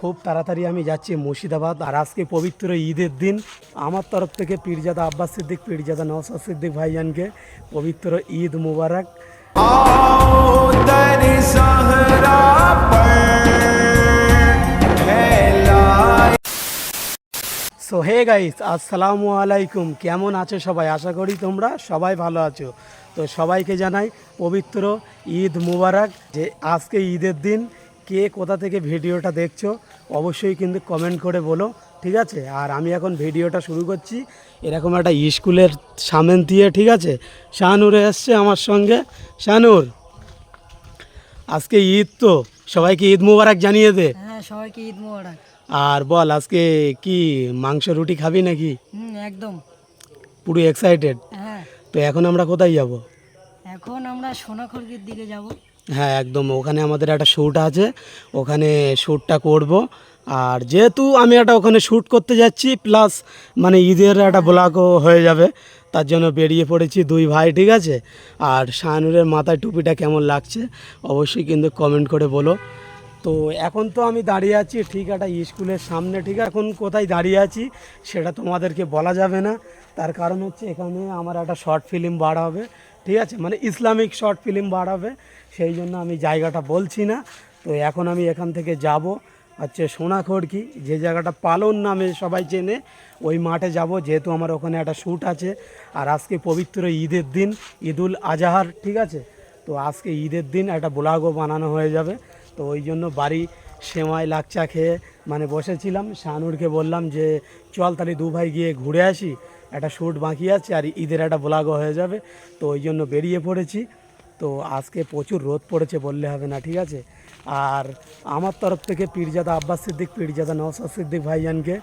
খুব তাড়াতাড়ি আমি যাচ্ছি মুর্শিদাবাদ। আর আজকে পবিত্র ঈদের দিন আমার তরফ থেকে পীরজাদা আব্বাস সিদ্দিক, পীরজাদা নওশাদ সিদ্দিক ভাইজানকে পবিত্র ঈদ মুবারক। সো হে গাইস, আসসালামু আলাইকুম। কেমন আছো সবাই? আশা করি তোমরা সবাই ভালো আছো। তো সবাইকে জানাই পবিত্র ঈদ মুবারক। যে আজকে ঈদের দিন কে কোথা থেকে ভিডিওটা দেখছো অবশ্যই কিন্তু কমেন্ট করে বলো, ঠিক আছে? আর আমি এখন ভিডিওটা শুরু করছি এরকম একটা স্কুলের সামনে দিয়ে, ঠিক আছে? শাহানুরে এসছে আমার সঙ্গে। শাহানুর, আজকে ঈদ, তো সবাইকে ঈদ মুবারক জানিয়ে দে। হ্যাঁ, সবাইকে ঈদ মোবারক। আর বল, আজকে কি মাংস রুটি খাবি নাকি? একদম পুরো এক্সাইটেড। হ্যাঁ, তো এখন আমরা কোথায় যাব? এখন আমরা সোনাখড়গির দিকে যাব। হ্যাঁ একদম, ওখানে আমাদের একটা শ্যুট আছে, ওখানে শ্যুটটা করব। আর যেহেতু আমি একটা ওখানে শ্যুট করতে যাচ্ছি, প্লাস মানে ঈদের একটা ব্লগও হয়ে যাবে, তার জন্য বেরিয়ে পড়েছি দুই ভাই, ঠিক আছে? আর শাহানুরের মাথায় টুপিটা কেমন লাগছে অবশ্যই কিন্তু কমেন্ট করে বলো। তো এখন তো আমি দাঁড়িয়ে আছি ঠিক একটা স্কুলের সামনে, ঠিক আছে? এখন কোথায় দাঁড়িয়ে আছি সেটা তোমাদেরকে বলা যাবে না, তার কারণ হচ্ছে এখানে আমার একটা শর্ট ফিল্ম বার হবে, ঠিক আছে? মানে ইসলামিক শর্ট ফিল্ম বার হবে, সেই জন্য আমি জায়গাটা বলছি না। তো এখন আমি এখান থেকে যাব হচ্ছে সোনাখড়কি, যে জায়গাটা পালন নামে সবাই চেনে, ওই মাঠে যাব, যেহেতু আমার ওখানে একটা শ্যুট আছে। আর আজকে পবিত্র ঈদের দিন, ঈদুল আজহার, ঠিক আছে? তো আজকে ঈদের দিন একটা ব্লগও বানানো হয়ে যাবে। তো ওই জন্য বাড়ি সেমাই লাকচা খেয়ে মানে বসেছিলাম। শাহানুরকে বললাম যে চল তাহলে দু ভাই গিয়ে ঘুরে আসি, একটা শ্যুট বাকি আছে আর ঈদের একটা ব্লগও হয়ে যাবে। তো ওই জন্য বেরিয়ে পড়েছি। তো আজকে প্রচুর রোদ পড়েছে বললে হবে না, ঠিক আছে? আর আমার তরফ থেকে পীরজাদা আব্বাস সিদ্দিক, পীরজাদা নওশাদ সিদ্দিক ভাইজানকে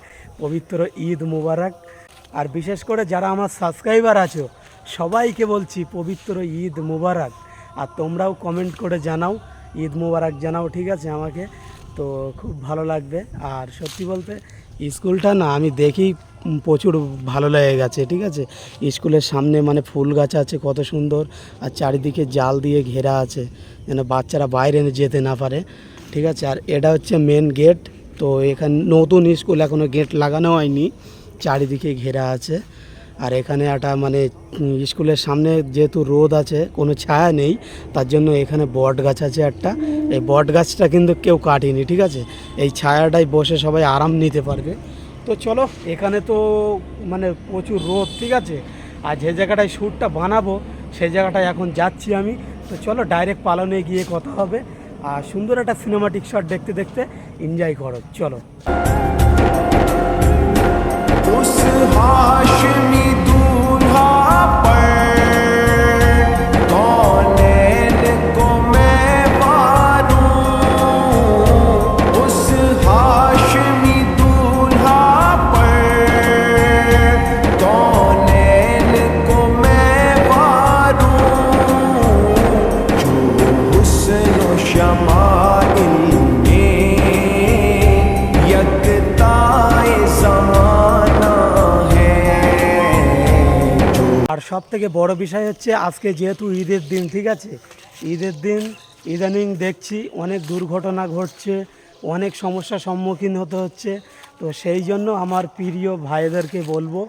পবিত্র ঈদ মুবারক। আর বিশেষ করে যারা আমার সাবস্ক্রাইবার আছো সবাইকে বলছি পবিত্র ঈদ মুবারক। আর তোমরাও কমেন্ট করে জানাও, ঈদ মুবারক জানাও, ঠিক আছে আমাকে? তো খুব ভালো লাগবে। আর সত্যি বলতে স্কুলটা না আমি দেখি প্রচুর ভালো লেগে গেছে, ঠিক আছে? স্কুলের সামনে মানে ফুল গাছ আছে কত সুন্দর, আর চারিদিকে জাল দিয়ে ঘেরা আছে যেন বাচ্চারা বাইরে যেতে না পারে, ঠিক আছে? আর এটা হচ্ছে মেন গেট। তো এখানে নতুন স্কুল, এখনও গেট লাগানো হয়নি, চারিদিকে ঘেরা আছে। আর এখানে একটা মানে স্কুলের সামনে যেহেতু রোদ আছে, কোনো ছায়া নেই, তার জন্য এখানে বট গাছ আছে একটা। এই বট গাছটা কিন্তু কেউ কাটেনি, ঠিক আছে? এই ছায়াটাই বসে সবাই আরাম নিতে পারবে। তো চলো, এখানে তো মানে প্রচুর রোদ, ঠিক আছে? আর যে জায়গাটায় শ্যুটটা বানাবো সেই জায়গাটায় এখন যাচ্ছি আমি। তো চলো ডাইরেক্ট পালনে গিয়ে কথা হবে। আর সুন্দর একটা সিনেমাটিক শট দেখতে দেখতে এনজয় করো, চলো। उस हाशमी दूल्हा पर कौनैन को मैं वारूं, उस हाशमी दूल्हा पर कौनैन को मैं वारूं, जो हुस्न व शमाइल में यकताए ज़माना है। আর সব থেকে বড় বিষয় হচ্ছে আজকে যেহেতু ঈদের দিন, ঠিক আছে? ঈদের দিন ইদানিং দেখছি অনেক দুর্ঘটনা ঘটছে, অনেক সমস্যার সম্মুখীন হতে হচ্ছে। তো সেই জন্য আমার প্রিয় ভাইদেরকে বলবো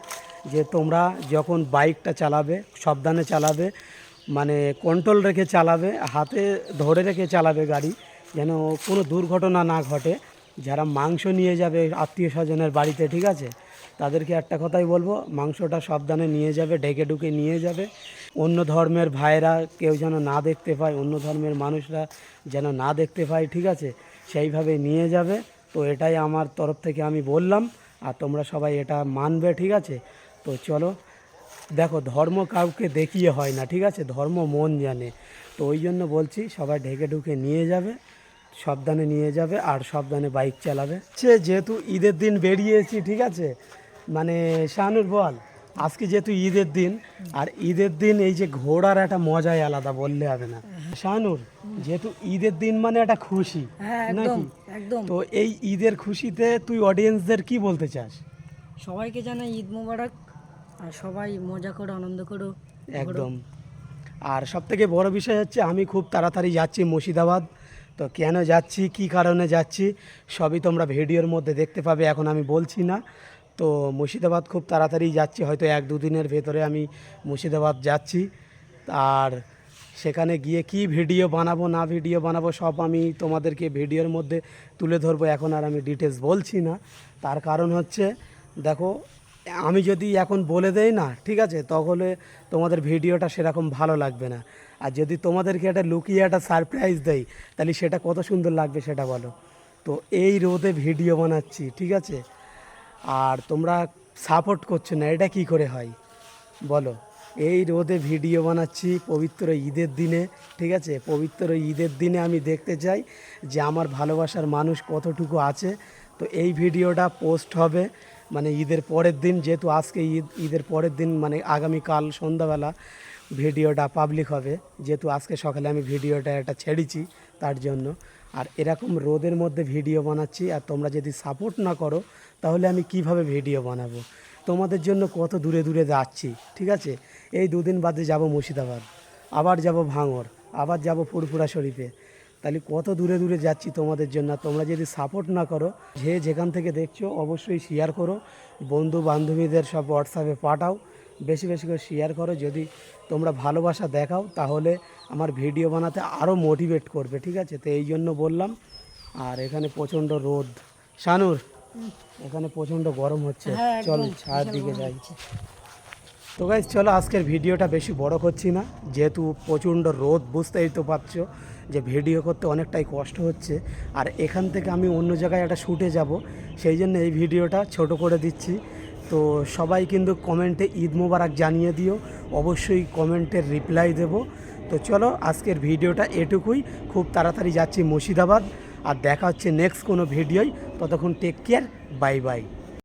যে তোমরা যখন বাইকটা চালাবে সাবধানে চালাবে, মানে কন্ট্রোল রেখে চালাবে, হাতে ধরে রেখে চালাবে গাড়ি, যেন কোনো দুর্ঘটনা না ঘটে। যারা মাংস নিয়ে যাবে আত্মীয় স্বজনের বাড়িতে, ঠিক আছে? তাদেরকে একটা কথাই বলবো, মাংসটা সাবধানে নিয়ে যাবে, ঢেকে ঢুকে নিয়ে যাবে। অন্য ধর্মের ভাইরা কেউ যেন না দেখতে পায়, অন্য ধর্মের মানুষরা যেন না দেখতে পায়, ঠিক আছে? সেইভাবে নিয়ে যাবে। তো এটাই আমার তরফ থেকে আমি বললাম, আর তোমরা সবাই এটা মানবে, ঠিক আছে? তো চলো, দেখো ধর্ম কাউকে দেখিয়ে হয় না, ঠিক আছে? ধর্ম মন জানে। তো ওই জন্য বলছি সবাই ঢেকে ঢুকে নিয়ে যাবে, সাবধানে নিয়ে যাবে আর সাবধানে বাইক চালাবে। যেহেতু ঈদের দিন বেরিয়েছি, ঠিক আছে? মানে শাহানুর বল, আজকে যেহেতু ঈদের দিন, আর ঈদের দিন এই যে ঘোরার একটা মজাই আলাদা বললে হবে না। শাহানুর, যেহেতু ঈদের দিন মানে একটা খুশি, হ্যাঁ, একদম নাকি? একদম। তো এই ঈদের খুশিতে তুই অডিয়েন্সদের কি বলতে চাস? সবাইকে জানাই ঈদ মোবারক। আর সবাই মজা করো, আনন্দ করো। একদম। আর সব থেকে বড় বিষয় হচ্ছে আমি খুব তাড়াতাড়ি যাচ্ছি মুর্শিদাবাদ। তো কেন যাচ্ছি, কী কারণে যাচ্ছি, সবই তোমরা ভিডিওর মধ্যে দেখতে পাবে, এখন আমি বলছি না। তো মুর্শিদাবাদ খুব তাড়াতাড়ি যাচ্ছি, হয়তো 1-2 দিনের ভেতরে আমি মুর্শিদাবাদ যাচ্ছি। আর সেখানে গিয়ে কি ভিডিও বানাবো না ভিডিও বানাবো সব আমি তোমাদেরকে ভিডিওর মধ্যে তুলে ধরবো। এখন আর আমি ডিটেলস বলছি না, তার কারণ হচ্ছে দেখো, আমি যদি এখন বলে দেই না, ঠিক আছে, তাহলে তোমাদের ভিডিওটা সেরকম ভালো লাগবে না। আর যদি তোমাদেরকে একটা লুকিয়ে একটা সারপ্রাইজ দেই, তাহলে সেটা কত সুন্দর লাগবে সেটা বলো। তো এই রোদে ভিডিও বানাচ্ছি, ঠিক আছে, আর তোমরা সাপোর্ট করছো না, এটা কি করে হয় বলো। এই রোদে ভিডিও বানাচ্ছি পবিত্র ঈদের দিনে, ঠিক আছে, পবিত্র ঈদের দিনে আমি দেখতে চাই যে আমার ভালোবাসার মানুষ কতটুকু আছে। তো এই ভিডিওটা পোস্ট হবে মানে ঈদের পরের দিন, যেহেতু আজকে ঈদের পরের দিন মানে আগামীকাল সন্ধ্যাবেলা ভিডিওটা পাবলিক হবে, যেহেতু আজকে সকালে আমি ভিডিওটা একটা ছেড়েছি তার জন্য। আর এরকম রোদের মধ্যে ভিডিও বানাচ্ছি, আর তোমরা যদি সাপোর্ট না করো তাহলে আমি কিভাবে ভিডিও বানাবো। তোমাদের জন্য কত দূরে দূরে যাচ্ছি, ঠিক আছে, এই 2 দিন বাদে যাব মুর্শিদাবাদ, আবার যাব ভাঙড়, আবার যাব ফুরফুরা শরীফে। তাহলে কত দূরে দূরে যাচ্ছি তোমাদের জন্য। তোমরা যদি সাপোর্ট না করো, যে যেখান থেকে দেখছো অবশ্যই শেয়ার করো, বন্ধু বান্ধবীদের সব হোয়াটসঅ্যাপে পাঠাও, বেশি বেশি করে শেয়ার করো। যদি তোমরা ভালোবাসা দেখাও তাহলে আমার ভিডিও বানাতে আরও মোটিভেট করবে, ঠিক আছে। তো এই জন্য বললাম। আর এখানে প্রচণ্ড রোদ, শানুর এখানে প্রচণ্ড গরম হচ্ছে, হ্যাঁ, চল একদম, ছায়ার বিশাল দিকে গরম যাই। হচ্ছে। তো গাইজ চলো, আজকের ভিডিওটা বেশি বড় করছি না, যেহেতু প্রচণ্ড রোদ, বুঝতেই তো পারছো যে ভিডিও করতে অনেকটাই কষ্ট হচ্ছে। আর এখান থেকে আমি অন্য জায়গায় একটা শ্যুটে যাব, সেই জন্য এই ভিডিওটা ছোট করে দিচ্ছি। তো সবাই কিন্তু কমেন্টে ঈদ মোবারক জানিয়ে দিও, অবশ্যই কমেন্টের রিপ্লাই দেব। তো চলো, আজকের ভিডিওটা এটুকুই, খুব তাড়াতাড়ি যাচ্ছি মুর্শিদাবাদ, আর দেখা হচ্ছে নেক্সট কোনো ভিডিওয়। ততক্ষণ টেক কেয়ার, বাই বাই।